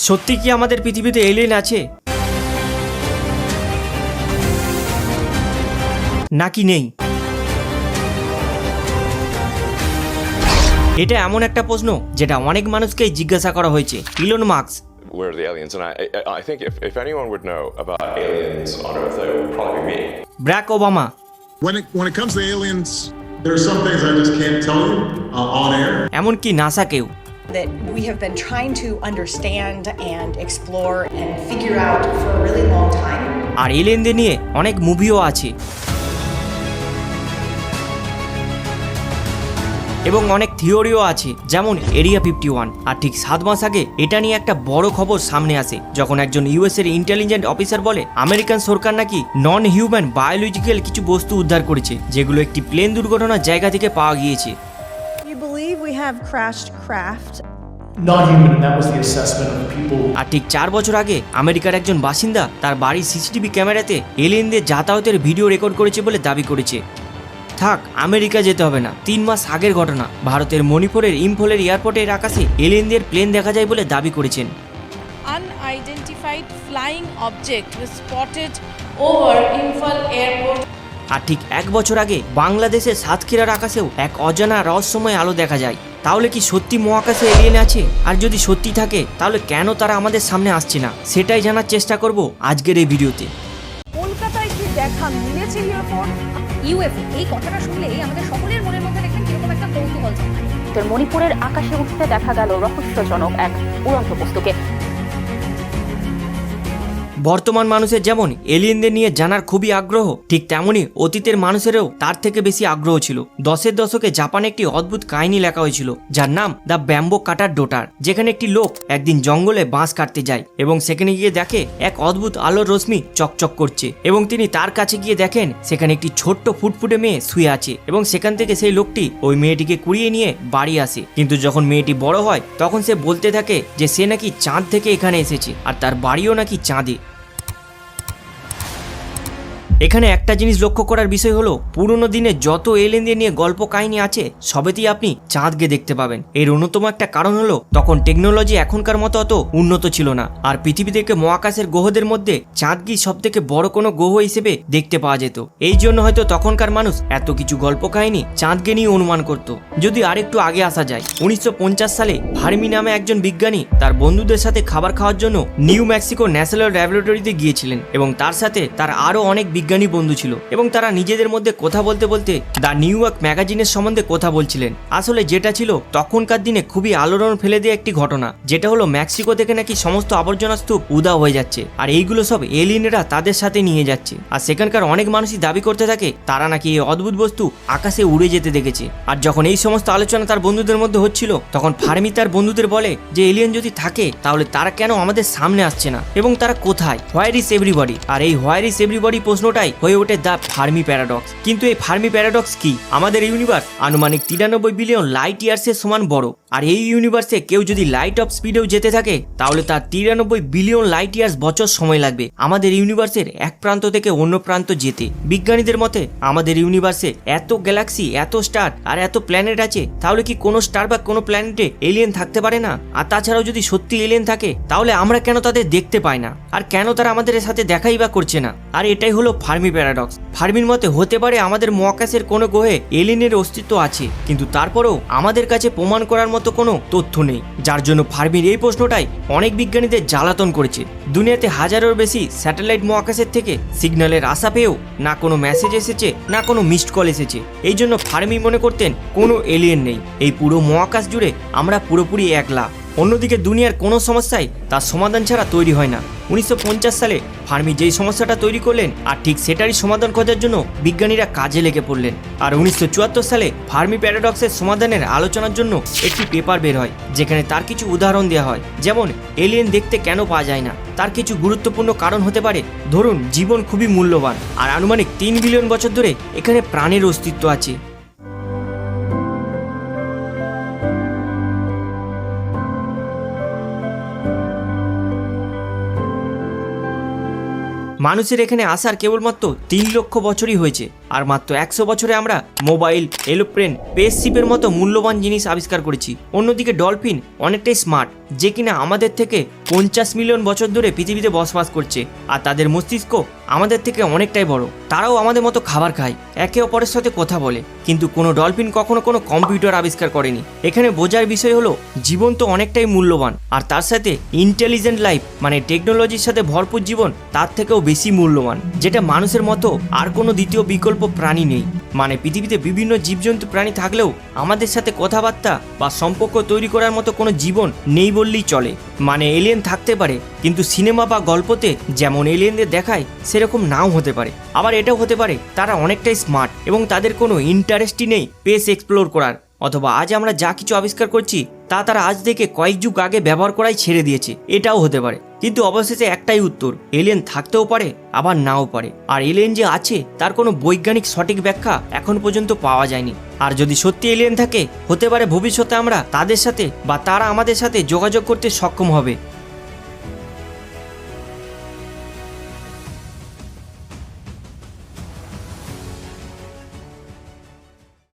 সত্যি কি আমাদের পৃথিবীতে এলিয়েন আছে নাকি নেই? এটা এমন একটা প্রশ্ন যেটা অনেক মানুষকেই জিজ্ঞাসা করা হয়েছে। Elon Musk, where are the aliens? And I think if anyone would know about aliens on Earth, it would probably be me. BRAC Obama, When it comes to aliens, there are some things I just can't tell you on air. এমনকি নাসাকেও। that we have been trying to understand and explore and figure out for a really long time. আর এলিয়েনদের নিয়ে অনেক মুভিও আছে এবং অনেক থিওরিও আছে, যেমন area 51। আর ঠিক 7 মাস আগে এটা নিয়ে একটা বড় খবর সামনে আসে, যখন একজন ইউএস এর ইন্টেলিজেন্ট অফিসার বলে আমেরিকান সরকার নাকি নন হিউম্যান বায়োলজিক্যাল কিছু বস্তু উদ্ধার করেছে, যেগুলো একটি প্লেন দুর্ঘটনার জায়গা থেকে পাওয়া গিয়েছে। We believe we have crashed craft. Non-human, and that was the assessment of people. আর ঠিক 4 বছর আগে আমেরিকার একজন বাসিন্দা তার বাড়ির সিসিটিভি ক্যামেরাতে এলিয়েনদের যাতায়াতের ভিডিও রেকর্ড করেছে বলে দাবি করেছে। থাক, আমেরিকা যেতে হবে না, 3 মাস আগের ঘটনা, ভারতের মণিপুরের ইম্ফলের এয়ারপোর্টের আকাশে এলিয়েনদের প্লেন দেখা যায় বলে দাবি করেছেন। Unidentified flying object was spotted over Imphal airport. আর ঠিক 1 বছর আগে বাংলাদেশের সাতক্ষীরার আকাশেও এক অজানা রহস্যময় আলো দেখা যায়। তাহলে কি সত্যি মহাকাশে এলিয়েন আছে? আর যদি সত্যি থাকে তাহলে কেন তারা আমাদের সামনে আসছে না, সেটাই জানার চেষ্টা করব আজকের এই ভিডিওতে। কলকাতায় কি দেখা মিলেছে ইউএফও, এই কথাটা শুনলেই আমাদের সকলের মনের মধ্যে দেখবেন কিরকম একটা কৌতূহল জন্মায়। তোর মণিপুরের আকাশে উঠতে দেখা গেল রহস্যজনক এক উড়ন্ত বস্তুকে। বর্তমান মানুষের যেমন এলিয়েনদের নিয়ে জানার খুবই আগ্রহ, ঠিক তেমনই অতীতের মানুষেরও তার থেকে বেশি আগ্রহ ছিল। 10-এর দশকে জাপানে একটি অদ্ভুত কাহিনী লেখা হয়েছিল, যার নাম দ্য ব্যাম্বো কাটার ডটার, যেখানে একটি লোক একদিন জঙ্গলে বাঁশ কাটতে যায় এবং সেখানে গিয়ে দেখে এক অদ্ভুত আলোর রশ্মি চকচক করছে এবং তিনি তার কাছে গিয়ে দেখেন সেখানে একটি ছোট্ট ফুটফুটে মেয়ে শুয়ে আছে এবং সেখান থেকে সেই লোকটি ওই মেয়েটিকে কুড়িয়ে নিয়ে বাড়ি আসে। কিন্তু যখন মেয়েটি বড় হয় তখন সে বলতে থাকে যে সে নাকি চাঁদ থেকে এখানে এসেছে আর তার বাড়িও নাকি চাঁদে। এখানে একটা জিনিস লক্ষ্য করার বিষয় হলো, পুরনো দিনে যত এলিয়েনদের নিয়ে গল্প কাহিনী আছে সবেতেই আপনি চাঁদকে দেখতে পাবেন। এর অন্যতম একটা কারণ হলো তখন টেকনোলজি এখনকার মতো অত উন্নত ছিল না, আর পৃথিবী থেকে মহাকাশের গ্রহদের মধ্যে চাঁদকে সব থেকে বড় কোনো গ্রহ হিসেবে দেখতে পাওয়া যেত। এই জন্য হয়তো তখনকার মানুষ এত কিছু গল্প কাহিনী চাঁদকে নিয়ে অনুমান করত। যদি আরেকটু আগে আসা যায়, 1950 সালে ফার্মি নামে একজন বিজ্ঞানী তার বন্ধুদের সাথে খাবার খাওয়ার জন্য নিউ মেক্সিকো ন্যাশনাল ল্যাবরেটরিতে গিয়েছিলেন এবং তার সাথে তার আরো অনেক বিজ্ঞানী বন্ধু ছিল এবং তারা নিজেদের মধ্যে কথা বলতে বলতে দ্য নিউ ইয়র্ক ম্যাগাজিনের সম্বন্ধে কথা বলছিলেন। আসলে যেটা ছিল তখনকার দিনে খুবই আলোড়ন ফেলে দেওয়া একটি ঘটনা, যেটা হলো মেক্সিকো থেকে নাকি সমস্ত আবর্জনা স্তূপ উধাও হয়ে যাচ্ছে আর এইগুলো সব এলিয়েনরা তাদের সাথে নিয়ে যাচ্ছে। আর সেখানকার অনেক মানুষই দাবি করতে থাকে তারা নাকি এই অদ্ভুত বস্তু আকাশে উড়ে যেতে দেখেছে। আর যখন এই সমস্ত আলোচনা তার বন্ধুদের মধ্যে হচ্ছিল তখন ফার্মি তার বন্ধুদের বলে যে এলিয়েন যদি থাকে তাহলে তারা কেন আমাদের সামনে আসছে না এবং তারা কোথায়, হোয়ার ইজ এভরিবডি? আর এই হোয়ার ইজ এভরিবডি প্রশ্নটাই হয়ে ওঠে দ্য ফার্মি প্যারাডক্স। কিন্তু এই ফার্মি প্যারাডক্স কি? আমাদের ইউনিভার্স আনুমানিক 93 বিলিয়ন লাইট ইয়ার্সের সমান বড়, আর এই ইউনিভার্সে কেউ যদি লাইট অফ স্পিডেও যেতে থাকে তাহলে তার 93 বিলিয়ন লাইট ইয়ার্স বছর সময় লাগবে আমাদের ইউনিভার্সের এক প্রান্ত থেকে অন্য প্রান্ত যেতে। বিজ্ঞানীদের মতে আমাদের ইউনিভার্সে এত গ্যালাক্সি, এত স্টার আর এত প্ল্যানেট আছে, তাহলে কি কোনো স্টার বা কোনো প্ল্যানেটে এলিয়েন থাকতে পারে না? আর তাছাড়াও যদি সত্যি এলিয়েন থাকে তাহলে আমরা কেন তাদের দেখতে পাই না, আর কেন তারা আমাদের সাথে দেখাই বা করছে না? আর এটাই হলো ফার্মি প্যারাডক্স। ফার্মির মতে হতে পারে আমাদের মহাকাশের কোনো গ্রহে এলিয়েনের অস্তিত্ব আছে, কিন্তু তারপরেও আমাদের কাছে প্রমাণ করার মতো কোনো তথ্য নেই, যার জন্য ফার্মির এই প্রশ্নটাই অনেক বিজ্ঞানীদের জ্বালাতন করেছে। দুনিয়াতে হাজারের বেশি স্যাটেলাইট মহাকাশের থেকে সিগন্যালের আশা পেয়েও না কোনো মেসেজ এসেছে না কোনো মিসড কল এসেছে। এই জন্য ফার্মি মনে করতেন কোনো এলিয়েন নেই, এই পুরো মহাকাশ জুড়ে আমরা পুরোপুরি একলা। অন্যদিকে দুনিয়ার কোনো সমস্যাই তার সমাধান ছাড়া তৈরি হয় না। 1950 সালে ফার্মি যেই সমস্যাটা তৈরি করলেন আর ঠিক সেটারই সমাধান খোঁজার জন্য বিজ্ঞানীরা কাজে লেগে পড়লেন। আর 1974 সালে ফার্মি প্যারাডক্সের সমাধানের আলোচনার জন্য একটি পেপার বের হয়, যেখানে তার কিছু উদাহরণ দেওয়া হয়, যেমন এলিয়েন দেখতে কেন পাওয়া যায় না, তার কিছু গুরুত্বপূর্ণ কারণ হতে পারে, ধরুন জীবন খুবই মূল্যবান আর আনুমানিক 3 বিলিয়ন বছর ধরে এখানে প্রাণের অস্তিত্ব আছে। মানুষের এখানে আসার কেবলমাত্র 3 লক্ষ বছরই হয়েছে, আর মাত্র 100 বছরে আমরা মোবাইল, এরোপ্লেন, স্পেসশিপের মতো মূল্যবান জিনিস আবিষ্কার করেছি। অন্যদিকে ডলফিন অনেকটাই স্মার্ট, যে কিনা আমাদের থেকে 50 মিলিয়ন বছর ধরে পৃথিবীতে বসবাস করছে, আর তাদের মস্তিষ্ক আমাদের থেকে অনেকটাই বড়। তারাও আমাদের মতো খাবার খায়, একে অপরের সাথে কথা বলে, কিন্তু কোনো ডলফিন কখনো কোনো কম্পিউটার আবিষ্কার করেনি। এখানে বোঝার বিষয় হলো জীবন তো অনেকটাই মূল্যবান, আর তার সাথে ইন্টেলিজেন্ট লাইফ মানে টেকনোলজির সাথে ভরপুর জীবন তার থেকেও বেশি মূল্যবান, যেটা মানুষের মতো আর কোনো দ্বিতীয় বিকল্প প্রাণী নেই। মানে পৃথিবীতে বিভিন্ন জীবজন্তু প্রাণী থাকলেও আমাদের সাথে কথাবার্তা বা সম্পর্ক তৈরি করার মতো কোনো জীবন নেই বললেই চলে। মানে এলিয়েন থাকতে পারে, কিন্তু সিনেমা বা গল্পতে যেমন এলিয়েনদের দেখায় সেরকম নাও হতে পারে। আবার এটাও হতে পারে তারা অনেকটাই স্মার্ট এবং তাদের কোনো ইন্টারেস্টই নেই স্পেস এক্সপ্লোর করার, অথবা আজ আমরা যা কিছু আবিষ্কার করছি তা তারা আজ থেকে কয়েক যুগ আগে ব্যবহার করাই ছেড়ে দিয়েছে, এটাও হতে পারে। কিন্তু অবশেষে একটাই উত্তর, এলিয়েন থাকতেও পারে আবার নাও পারে। আর এলিয়েন যে আছে তার কোনো বৈজ্ঞানিক সঠিক ব্যাখ্যা এখন পর্যন্ত পাওয়া যায়নি। আর যদি সত্যি এলিয়েন থাকে, হতে পারে ভবিষ্যতে আমরা তাদের সাথে বা তারা আমাদের সাথে যোগাযোগ করতে সক্ষম হবে।